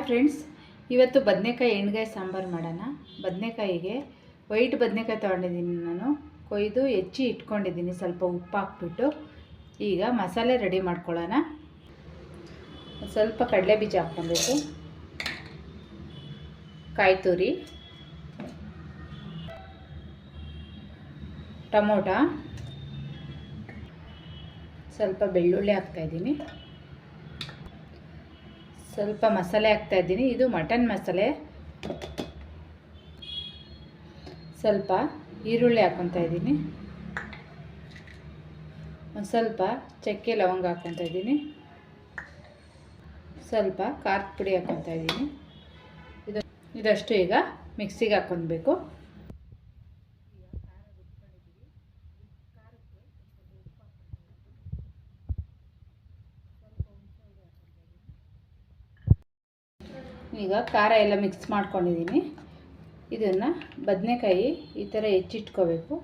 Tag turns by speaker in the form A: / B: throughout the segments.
A: Hi friends, ಇವತ್ತು ಬದನೆಕಾಯಿ ಎಣ್ಗಾಯಿ ಸಾಂಬಾರು ಮಾಡೋಣ. ಬದನೆಕಾಯಿಗೆ ವೈಟ್ ಬದನೆಕಾಯಿ ತೊಗೊಂಡಿದ್ದೀನಿ ನಾನು, ಕೊಯ್ದು ಹೆಚ್ಚಿ ಇಟ್ಕೊಂಡಿದ್ದೀನಿ. ಸ್ವಲ್ಪ ಉಪ್ಪು ಹಾಕ್ಬಿಟ್ಟು ಈಗ ಮಸಾಲೆ ರೆಡಿ ಮಾಡ್ಕೊಳ್ಳೋಣ. ಸ್ವಲ್ಪ ಕಡಲೆ ಬೀಜ ಹಾಕ್ಕೊಬೇಕು, ಕಾಯಿ ತುರಿ, ಟೊಮೊಟೊ, ಸ್ವಲ್ಪ ಬೆಳ್ಳುಳ್ಳಿ ಹಾಕ್ತಾಯಿದ್ದೀನಿ, ಸ್ವಲ್ಪ ಮಸಾಲೆ ಹಾಕ್ತಾಯಿದ್ದೀನಿ. ಇದು ಮಟನ್ ಮಸಾಲೆ. ಸ್ವಲ್ಪ ಈರುಳ್ಳಿ ಹಾಕ್ಕೊತಾ ಇದ್ದೀನಿ, ಒಂದು ಸ್ವಲ್ಪ ಚಕ್ಕೆ ಲವಂಗ ಹಾಕ್ಕೊತಾ ಇದ್ದೀನಿ, ಸ್ವಲ್ಪ ಖಾರದ ಪುಡಿ ಹಾಕ್ಕೊತಾ ಇದ್ದೀನಿ. ಇದಷ್ಟು ಈಗ ಮಿಕ್ಸಿಗೆ ಹಾಕ್ಕೊಬೇಕು. ಈಗ ಖಾರ ಎಲ್ಲ ಮಿಕ್ಸ್ ಮಾಡ್ಕೊಂಡಿದ್ದೀನಿ. ಇದನ್ನು ಬದನೆಕಾಯಿ ಈ ಥರ ಹೆಚ್ಚಿಟ್ಕೋಬೇಕು,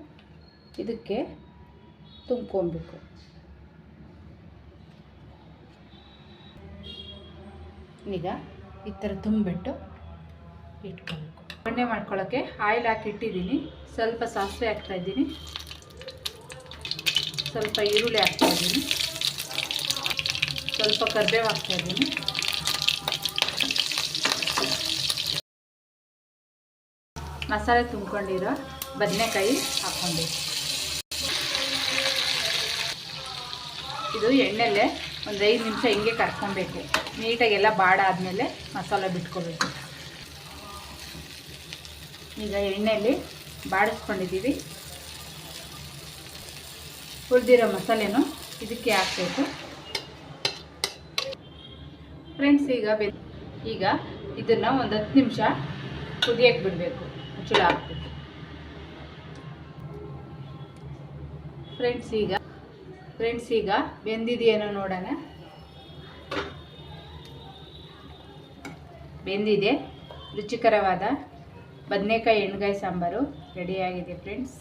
A: ಇದಕ್ಕೆ ತುಂಬ್ಕೊಬೇಕು. ಈಗ ಈ ಥರ ತುಂಬಿಬಿಟ್ಟು ಇಟ್ಕೋಬೇಕು. ಎಣ್ಣೆ ಮಾಡ್ಕೊಳ್ಳೋಕ್ಕೆ ಆಯಿಲ್ ಹಾಕಿ ಇಟ್ಟಿದ್ದೀನಿ. ಸ್ವಲ್ಪ ಸಾಸಿವೆ ಹಾಕ್ತಾಯಿದ್ದೀನಿ, ಸ್ವಲ್ಪ ಈರುಳ್ಳಿ ಹಾಕ್ತಾಯಿದ್ದೀನಿ, ಸ್ವಲ್ಪ ಕರಿಬೇವು ಹಾಕ್ತಾಯಿದ್ದೀನಿ, ಮಸಾಲೆ ತುಂಬ್ಕೊಂಡಿರೋ ಬದನೆಕಾಯಿ ಹಾಕ್ಕೊಬೇಕು. ಇದು ಎಣ್ಣೆಲೆ ಒಂದು 5 ನಿಮಿಷ ಹಿಂಗೆ ಕರ್ಕೊಬೇಕು. ನೀಟಾಗೆಲ್ಲ ಬಾಡಾದಮೇಲೆ ಮಸಾಲೆ ಬಿಟ್ಕೋಬೇಕು. ಈಗ ಎಣ್ಣೆಯಲ್ಲಿ ಬಾಡಿಸ್ಕೊಂಡಿದ್ದೀವಿ. ಹುರಿದಿರೋ ಮಸಾಲೆನೂ ಇದಕ್ಕೆ ಹಾಕಬೇಕು. ಫ್ರೆಂಡ್ಸ್, ಈಗ ಇದನ್ನು ಒಂದು 10 ನಿಮಿಷ ಕುದಿಯಕ್ಕೆ ಬಿಡಬೇಕು. ಮುಚ್ಚಳ ಹಾಕ್ಬೇಕು. ಫ್ರೆಂಡ್ಸ್ ಈಗ ಬೆಂದಿದೆಯೇನೋ ನೋಡೋಣ. ಬೆಂದಿದೆ. ರುಚಿಕರವಾದ ಬದನೆಕಾಯಿ ಎಣ್ಗಾಯಿ ಸಾಂಬಾರು ರೆಡಿಯಾಗಿದೆ ಫ್ರೆಂಡ್ಸ್.